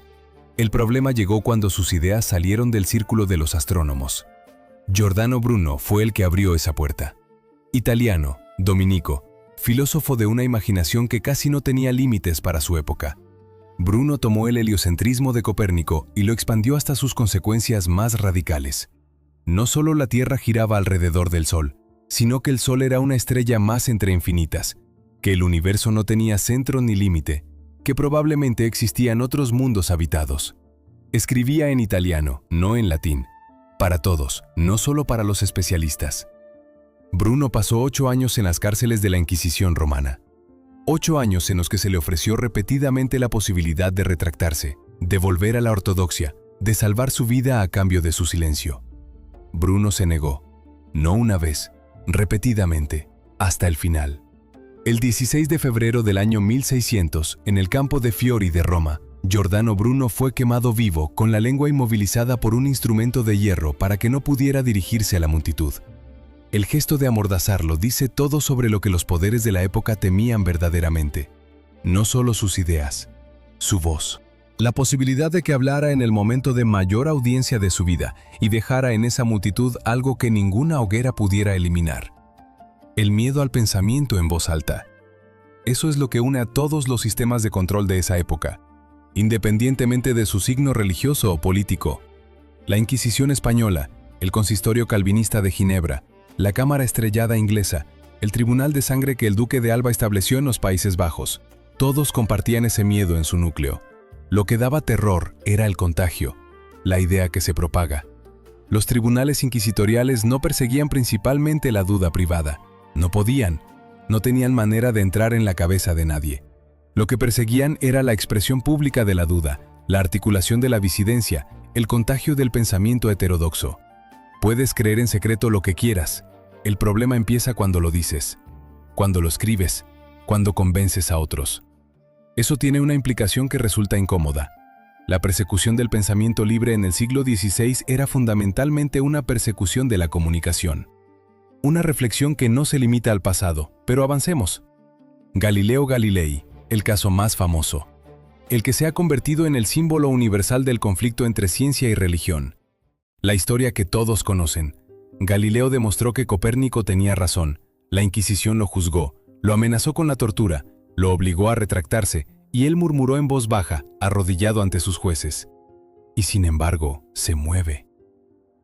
El problema llegó cuando sus ideas salieron del círculo de los astrónomos. Giordano Bruno fue el que abrió esa puerta. Italiano, dominico, filósofo de una imaginación que casi no tenía límites para su época. Bruno tomó el heliocentrismo de Copérnico y lo expandió hasta sus consecuencias más radicales. No solo la Tierra giraba alrededor del Sol, sino que el Sol era una estrella más entre infinitas, que el universo no tenía centro ni límite, que probablemente existían otros mundos habitados. Escribía en italiano, no en latín, para todos, no solo para los especialistas. Bruno pasó 8 años en las cárceles de la Inquisición romana. 8 años en los que se le ofreció repetidamente la posibilidad de retractarse, de volver a la ortodoxia, de salvar su vida a cambio de su silencio. Bruno se negó, no una vez, repetidamente, hasta el final. El 16 de febrero del año 1600, en el campo de Fiori de Roma, Giordano Bruno fue quemado vivo con la lengua inmovilizada por un instrumento de hierro para que no pudiera dirigirse a la multitud. El gesto de amordazarlo dice todo sobre lo que los poderes de la época temían verdaderamente. No solo sus ideas, su voz. La posibilidad de que hablara en el momento de mayor audiencia de su vida y dejara en esa multitud algo que ninguna hoguera pudiera eliminar. El miedo al pensamiento en voz alta. Eso es lo que une a todos los sistemas de control de esa época, independientemente de su signo religioso o político. La Inquisición española, el Consistorio calvinista de Ginebra, la Cámara Estrellada inglesa, el Tribunal de Sangre que el Duque de Alba estableció en los Países Bajos, todos compartían ese miedo en su núcleo. Lo que daba terror era el contagio, la idea que se propaga. Los tribunales inquisitoriales no perseguían principalmente la duda privada. No podían, no tenían manera de entrar en la cabeza de nadie. Lo que perseguían era la expresión pública de la duda, la articulación de la disidencia, el contagio del pensamiento heterodoxo. Puedes creer en secreto lo que quieras. El problema empieza cuando lo dices, cuando lo escribes, cuando convences a otros. Eso tiene una implicación que resulta incómoda. La persecución del pensamiento libre en el siglo XVI era fundamentalmente una persecución de la comunicación. Una reflexión que no se limita al pasado, pero avancemos. Galileo Galilei, el caso más famoso. El que se ha convertido en el símbolo universal del conflicto entre ciencia y religión. La historia que todos conocen. Galileo demostró que Copérnico tenía razón, la Inquisición lo juzgó, lo amenazó con la tortura, lo obligó a retractarse, y él murmuró en voz baja, arrodillado ante sus jueces. Y sin embargo, se mueve.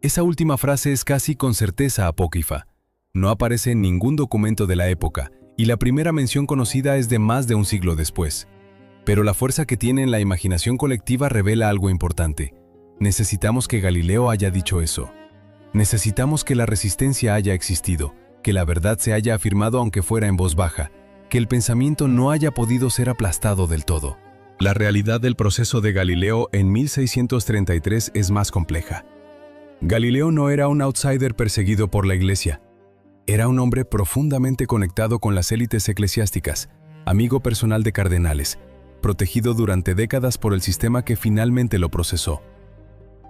Esa última frase es casi con certeza apócrifa. No aparece en ningún documento de la época, y la primera mención conocida es de más de un siglo después. Pero la fuerza que tiene en la imaginación colectiva revela algo importante. Necesitamos que Galileo haya dicho eso. Necesitamos que la resistencia haya existido, que la verdad se haya afirmado aunque fuera en voz baja, que el pensamiento no haya podido ser aplastado del todo. La realidad del proceso de Galileo en 1633 es más compleja. Galileo no era un outsider perseguido por la Iglesia. Era un hombre profundamente conectado con las élites eclesiásticas, amigo personal de cardenales, protegido durante décadas por el sistema que finalmente lo procesó.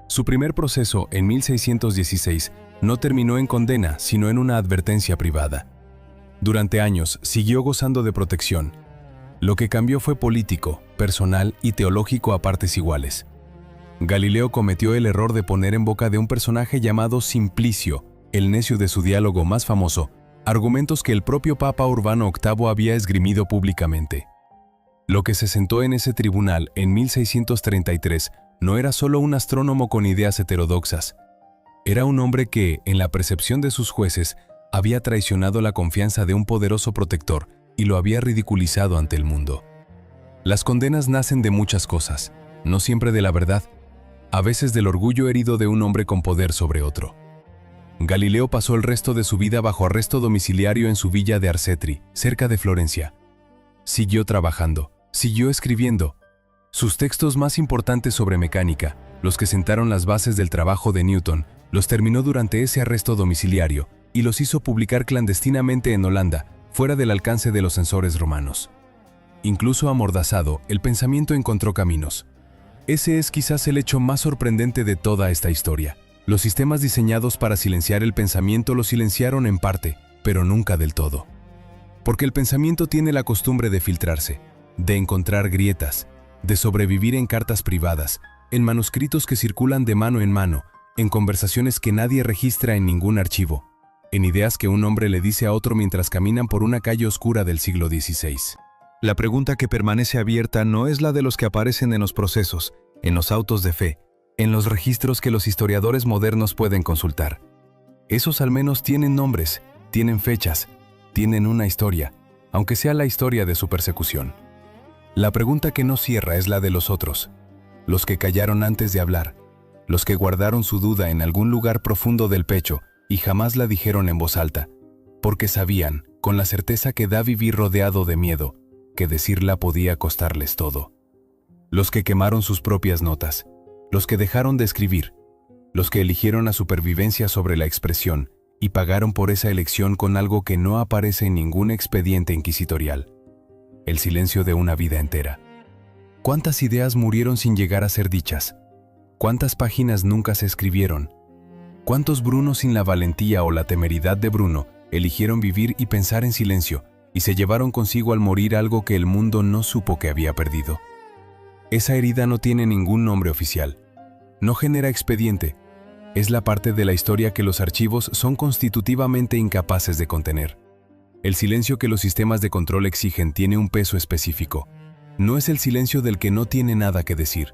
Su primer proceso, en 1616, no terminó en condena, sino en una advertencia privada. Durante años, siguió gozando de protección. Lo que cambió fue político, personal y teológico a partes iguales. Galileo cometió el error de poner en boca de un personaje llamado Simplicio, el necio de su diálogo más famoso, argumentos que el propio Papa Urbano VIII había esgrimido públicamente. Lo que se sentó en ese tribunal en 1633 no era solo un astrónomo con ideas heterodoxas. Era un hombre que, en la percepción de sus jueces, había traicionado la confianza de un poderoso protector y lo había ridiculizado ante el mundo. Las condenas nacen de muchas cosas, no siempre de la verdad, a veces del orgullo herido de un hombre con poder sobre otro. Galileo pasó el resto de su vida bajo arresto domiciliario en su villa de Arcetri, cerca de Florencia. Siguió trabajando, siguió escribiendo. Sus textos más importantes sobre mecánica, los que sentaron las bases del trabajo de Newton, los terminó durante ese arresto domiciliario y los hizo publicar clandestinamente en Holanda, fuera del alcance de los censores romanos. Incluso amordazado, el pensamiento encontró caminos. Ese es quizás el hecho más sorprendente de toda esta historia. Los sistemas diseñados para silenciar el pensamiento lo silenciaron en parte, pero nunca del todo. Porque el pensamiento tiene la costumbre de filtrarse, de encontrar grietas, de sobrevivir en cartas privadas, en manuscritos que circulan de mano en mano, en conversaciones que nadie registra en ningún archivo, en ideas que un hombre le dice a otro mientras caminan por una calle oscura del siglo XVI. La pregunta que permanece abierta no es la de los que aparecen en los procesos, en los autos de fe, en los registros que los historiadores modernos pueden consultar. Esos al menos tienen nombres, tienen fechas, tienen una historia, aunque sea la historia de su persecución. La pregunta que no cierra es la de los otros, los que callaron antes de hablar, los que guardaron su duda en algún lugar profundo del pecho y jamás la dijeron en voz alta, porque sabían, con la certeza que da vivir rodeado de miedo, que decirla podía costarles todo. Los que quemaron sus propias notas, los que dejaron de escribir, los que eligieron la supervivencia sobre la expresión y pagaron por esa elección con algo que no aparece en ningún expediente inquisitorial: el silencio de una vida entera. ¿Cuántas ideas murieron sin llegar a ser dichas? ¿Cuántas páginas nunca se escribieron? ¿Cuántos Brunos sin la valentía o la temeridad de Bruno eligieron vivir y pensar en silencio y se llevaron consigo al morir algo que el mundo no supo que había perdido? Esa herida no tiene ningún nombre oficial. No genera expediente. Es la parte de la historia que los archivos son constitutivamente incapaces de contener. El silencio que los sistemas de control exigen tiene un peso específico. No es el silencio del que no tiene nada que decir.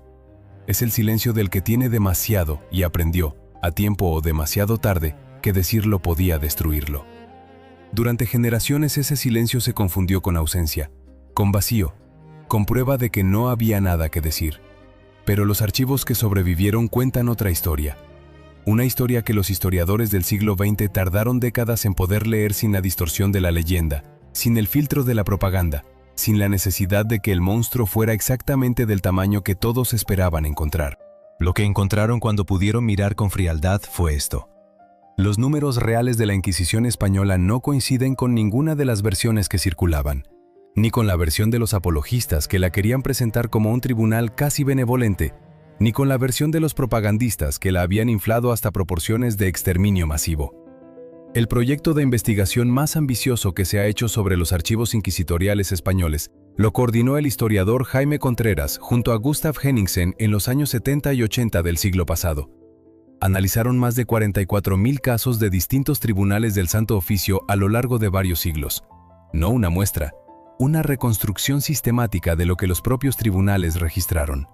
Es el silencio del que tiene demasiado y aprendió, a tiempo o demasiado tarde, que decirlo podía destruirlo. Durante generaciones ese silencio se confundió con ausencia, con vacío, con prueba de que no había nada que decir. Pero los archivos que sobrevivieron cuentan otra historia. Una historia que los historiadores del siglo XX tardaron décadas en poder leer sin la distorsión de la leyenda, sin el filtro de la propaganda, sin la necesidad de que el monstruo fuera exactamente del tamaño que todos esperaban encontrar. Lo que encontraron cuando pudieron mirar con frialdad fue esto. Los números reales de la Inquisición española no coinciden con ninguna de las versiones que circulaban, ni con la versión de los apologistas que la querían presentar como un tribunal casi benevolente, ni con la versión de los propagandistas que la habían inflado hasta proporciones de exterminio masivo. El proyecto de investigación más ambicioso que se ha hecho sobre los archivos inquisitoriales españoles lo coordinó el historiador Jaime Contreras junto a Gustav Henningsen en los años 70 y 80 del siglo pasado. Analizaron más de 44.000 casos de distintos tribunales del Santo Oficio a lo largo de varios siglos. No una muestra, una reconstrucción sistemática de lo que los propios tribunales registraron.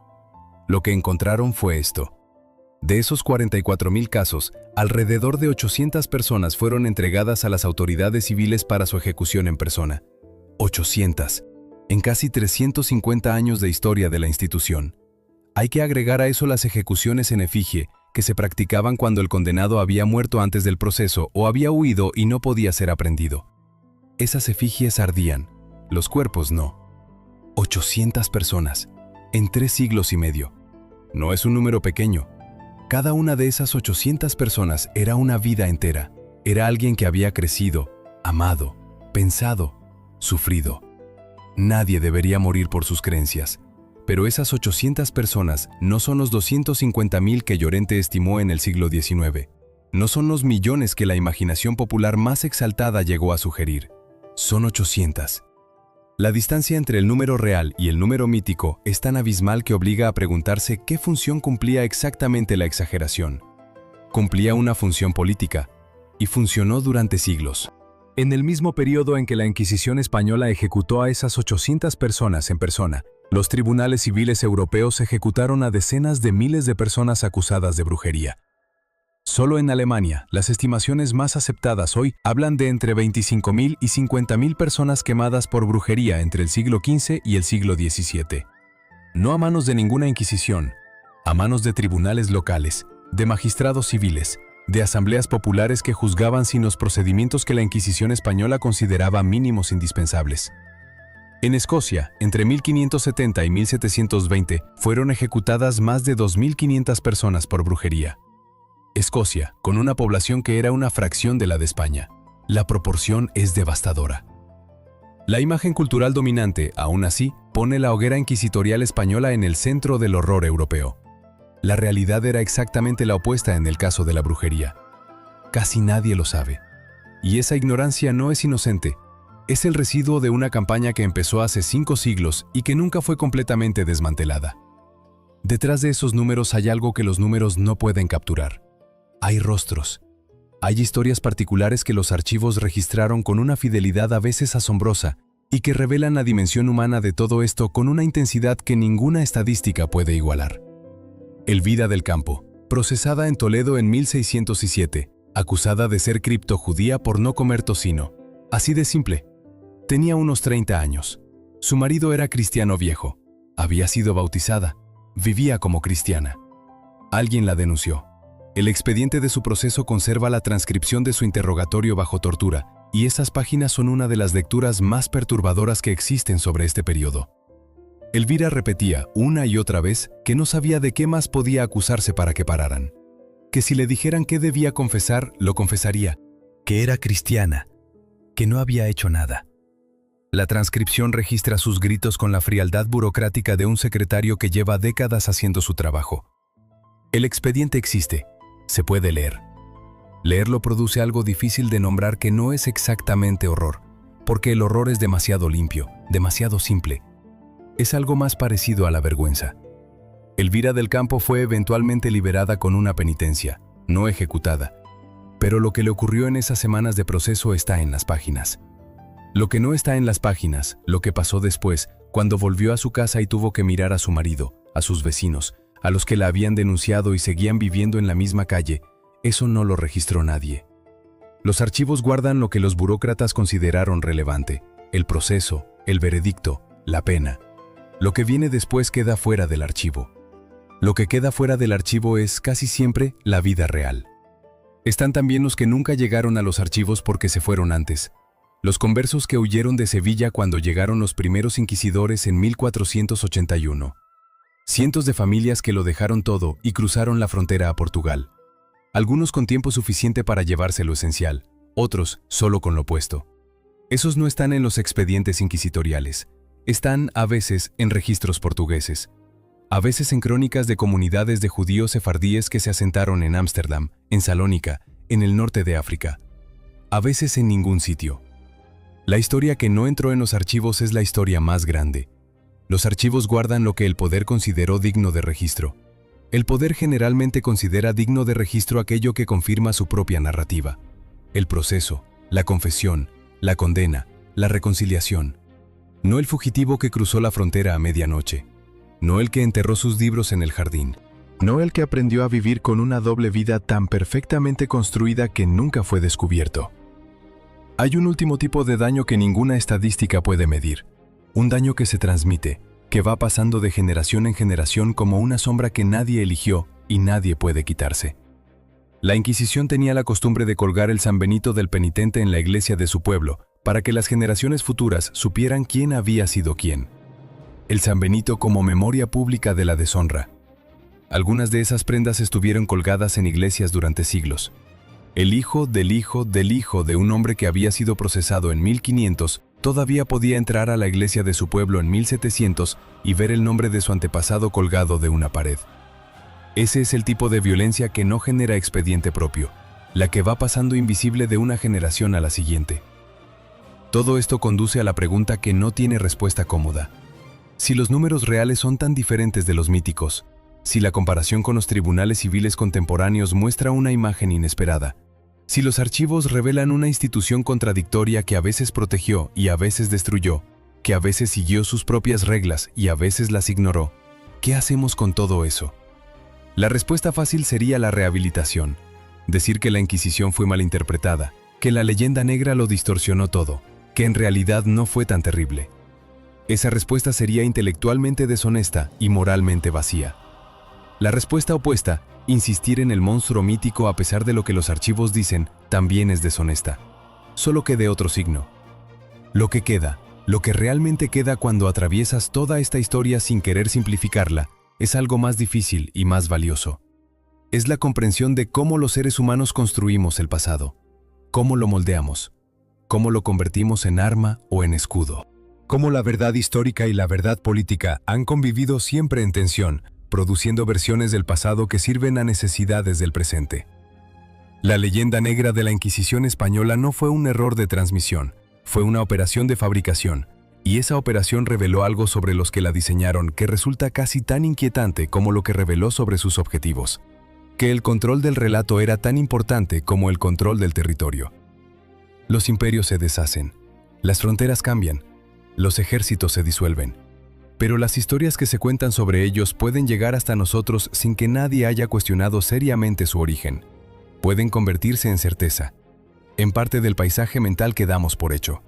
Lo que encontraron fue esto. De esos 44.000 casos, alrededor de 800 personas fueron entregadas a las autoridades civiles para su ejecución en persona. 800, en casi 350 años de historia de la institución. Hay que agregar a eso las ejecuciones en efigie, que se practicaban cuando el condenado había muerto antes del proceso o había huido y no podía ser aprehendido. Esas efigies ardían, los cuerpos no. 800 personas, en 3 siglos y medio. No es un número pequeño. Cada una de esas 800 personas era una vida entera. Era alguien que había crecido, amado, pensado, sufrido. Nadie debería morir por sus creencias. Pero esas 800 personas no son los 250.000 que Llorente estimó en el siglo XIX. No son los millones que la imaginación popular más exaltada llegó a sugerir. Son 800. La distancia entre el número real y el número mítico es tan abismal que obliga a preguntarse qué función cumplía exactamente la exageración. Cumplía una función política, y funcionó durante siglos. En el mismo periodo en que la Inquisición española ejecutó a esas 800 personas en persona, los tribunales civiles europeos ejecutaron a decenas de miles de personas acusadas de brujería. Solo en Alemania, las estimaciones más aceptadas hoy hablan de entre 25.000 y 50.000 personas quemadas por brujería entre el siglo XV y el siglo XVII. No a manos de ninguna inquisición, a manos de tribunales locales, de magistrados civiles, de asambleas populares que juzgaban sin los procedimientos que la Inquisición española consideraba mínimos indispensables. En Escocia, entre 1570 y 1720, fueron ejecutadas más de 2.500 personas por brujería. Escocia, con una población que era una fracción de la de España. La proporción es devastadora. La imagen cultural dominante, aún así, pone la hoguera inquisitorial española en el centro del horror europeo. La realidad era exactamente la opuesta en el caso de la brujería. Casi nadie lo sabe. Y esa ignorancia no es inocente. Es el residuo de una campaña que empezó hace 5 siglos y que nunca fue completamente desmantelada. Detrás de esos números hay algo que los números no pueden capturar. Hay rostros. Hay historias particulares que los archivos registraron con una fidelidad a veces asombrosa y que revelan la dimensión humana de todo esto con una intensidad que ninguna estadística puede igualar. Elvira del Campo, procesada en Toledo en 1607, acusada de ser criptojudía por no comer tocino. Así de simple. Tenía unos 30 años. Su marido era cristiano viejo. Había sido bautizada. Vivía como cristiana. Alguien la denunció. El expediente de su proceso conserva la transcripción de su interrogatorio bajo tortura, y esas páginas son una de las lecturas más perturbadoras que existen sobre este periodo. Elvira repetía una y otra vez que no sabía de qué más podía acusarse para que pararan. Que si le dijeran qué debía confesar, lo confesaría. Que era cristiana. Que no había hecho nada. La transcripción registra sus gritos con la frialdad burocrática de un secretario que lleva décadas haciendo su trabajo. El expediente existe. Se puede leer. Leerlo produce algo difícil de nombrar que no es exactamente horror, porque el horror es demasiado limpio, demasiado simple. Es algo más parecido a la vergüenza. Elvira del Campo fue eventualmente liberada con una penitencia, no ejecutada. Pero lo que le ocurrió en esas semanas de proceso está en las páginas. Lo que no está en las páginas, lo que pasó después, cuando volvió a su casa y tuvo que mirar a su marido, a sus vecinos, a los que la habían denunciado y seguían viviendo en la misma calle, eso no lo registró nadie. Los archivos guardan lo que los burócratas consideraron relevante, el proceso, el veredicto, la pena. Lo que viene después queda fuera del archivo. Lo que queda fuera del archivo es, casi siempre, la vida real. Están también los que nunca llegaron a los archivos porque se fueron antes. Los conversos que huyeron de Sevilla cuando llegaron los primeros inquisidores en 1481. Cientos de familias que lo dejaron todo y cruzaron la frontera a Portugal. Algunos con tiempo suficiente para llevarse lo esencial, otros solo con lo opuesto. Esos no están en los expedientes inquisitoriales. Están, a veces, en registros portugueses. A veces en crónicas de comunidades de judíos sefardíes que se asentaron en Ámsterdam, en Salónica, en el norte de África. A veces en ningún sitio. La historia que no entró en los archivos es la historia más grande. Los archivos guardan lo que el poder consideró digno de registro. El poder generalmente considera digno de registro aquello que confirma su propia narrativa. El proceso, la confesión, la condena, la reconciliación. No el fugitivo que cruzó la frontera a medianoche. No el que enterró sus libros en el jardín. No el que aprendió a vivir con una doble vida tan perfectamente construida que nunca fue descubierto. Hay un último tipo de daño que ninguna estadística puede medir. Un daño que se transmite, que va pasando de generación en generación como una sombra que nadie eligió y nadie puede quitarse. La Inquisición tenía la costumbre de colgar el San Benito del penitente en la iglesia de su pueblo, para que las generaciones futuras supieran quién había sido quién. El San Benito como memoria pública de la deshonra. Algunas de esas prendas estuvieron colgadas en iglesias durante siglos. El hijo del hijo del hijo de un hombre que había sido procesado en 1500 todavía podía entrar a la iglesia de su pueblo en 1700 y ver el nombre de su antepasado colgado de una pared. Ese es el tipo de violencia que no genera expediente propio, la que va pasando invisible de una generación a la siguiente. Todo esto conduce a la pregunta que no tiene respuesta cómoda. Si los números reales son tan diferentes de los míticos, si la comparación con los tribunales civiles contemporáneos muestra una imagen inesperada, si los archivos revelan una institución contradictoria que a veces protegió y a veces destruyó, que a veces siguió sus propias reglas y a veces las ignoró, ¿qué hacemos con todo eso? La respuesta fácil sería la rehabilitación, decir que la Inquisición fue malinterpretada, que la leyenda negra lo distorsionó todo, que en realidad no fue tan terrible. Esa respuesta sería intelectualmente deshonesta y moralmente vacía. La respuesta opuesta, insistir en el monstruo mítico a pesar de lo que los archivos dicen, también es deshonesta. Solo que de otro signo. Lo que queda, lo que realmente queda cuando atraviesas toda esta historia sin querer simplificarla, es algo más difícil y más valioso. Es la comprensión de cómo los seres humanos construimos el pasado, cómo lo moldeamos, cómo lo convertimos en arma o en escudo. Cómo la verdad histórica y la verdad política han convivido siempre en tensión, produciendo versiones del pasado que sirven a necesidades del presente. La leyenda negra de la Inquisición española no fue un error de transmisión, fue una operación de fabricación, y esa operación reveló algo sobre los que la diseñaron que resulta casi tan inquietante como lo que reveló sobre sus objetivos, que el control del relato era tan importante como el control del territorio. Los imperios se deshacen, las fronteras cambian, Los ejércitos se disuelven. Pero las historias que se cuentan sobre ellos pueden llegar hasta nosotros sin que nadie haya cuestionado seriamente su origen. Pueden convertirse en certeza, en parte del paisaje mental que damos por hecho.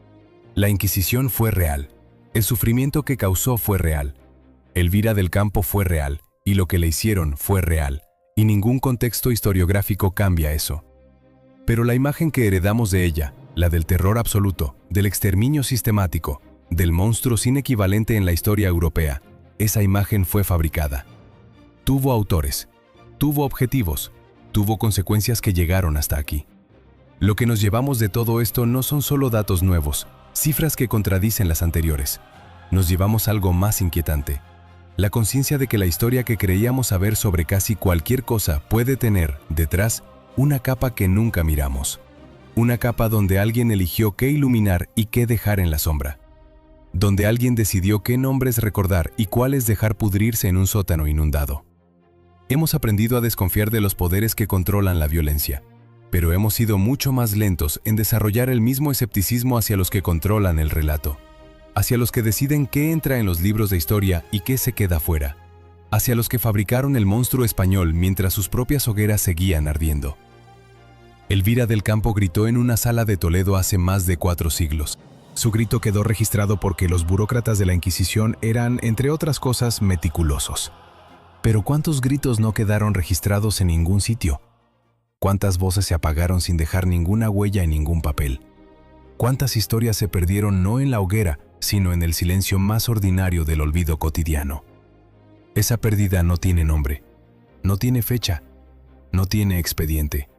La Inquisición fue real. El sufrimiento que causó fue real. Elvira del Campo fue real, y lo que le hicieron fue real, y ningún contexto historiográfico cambia eso. Pero la imagen que heredamos de ella, la del terror absoluto, del exterminio sistemático, del monstruo sin equivalente en la historia europea, esa imagen fue fabricada. Tuvo autores, tuvo objetivos, tuvo consecuencias que llegaron hasta aquí. Lo que nos llevamos de todo esto no son solo datos nuevos, cifras que contradicen las anteriores. Nos llevamos algo más inquietante. La conciencia de que la historia que creíamos saber sobre casi cualquier cosa puede tener, detrás, una capa que nunca miramos. Una capa donde alguien eligió qué iluminar y qué dejar en la sombra. Donde alguien decidió qué nombres recordar y cuáles dejar pudrirse en un sótano inundado. Hemos aprendido a desconfiar de los poderes que controlan la violencia, pero hemos sido mucho más lentos en desarrollar el mismo escepticismo hacia los que controlan el relato, hacia los que deciden qué entra en los libros de historia y qué se queda fuera, hacia los que fabricaron el monstruo español mientras sus propias hogueras seguían ardiendo. Elvira del Campo gritó en una sala de Toledo hace más de 4 siglos. Su grito quedó registrado porque los burócratas de la Inquisición eran, entre otras cosas, meticulosos. Pero ¿cuántos gritos no quedaron registrados en ningún sitio? ¿Cuántas voces se apagaron sin dejar ninguna huella en ningún papel? ¿Cuántas historias se perdieron no en la hoguera, sino en el silencio más ordinario del olvido cotidiano? Esa pérdida no tiene nombre, no tiene fecha, no tiene expediente.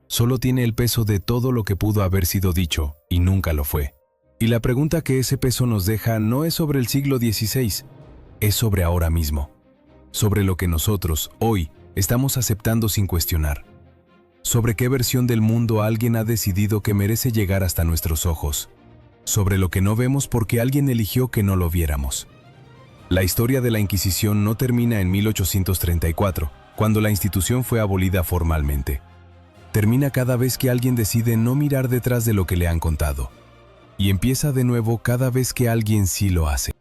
Solo tiene el peso de todo lo que pudo haber sido dicho y nunca lo fue. Y la pregunta que ese peso nos deja no es sobre el siglo XVI, es sobre ahora mismo. Sobre lo que nosotros, hoy, estamos aceptando sin cuestionar. Sobre qué versión del mundo alguien ha decidido que merece llegar hasta nuestros ojos. Sobre lo que no vemos porque alguien eligió que no lo viéramos. La historia de la Inquisición no termina en 1834, cuando la institución fue abolida formalmente. Termina cada vez que alguien decide no mirar detrás de lo que le han contado. Y empieza de nuevo cada vez que alguien sí lo hace.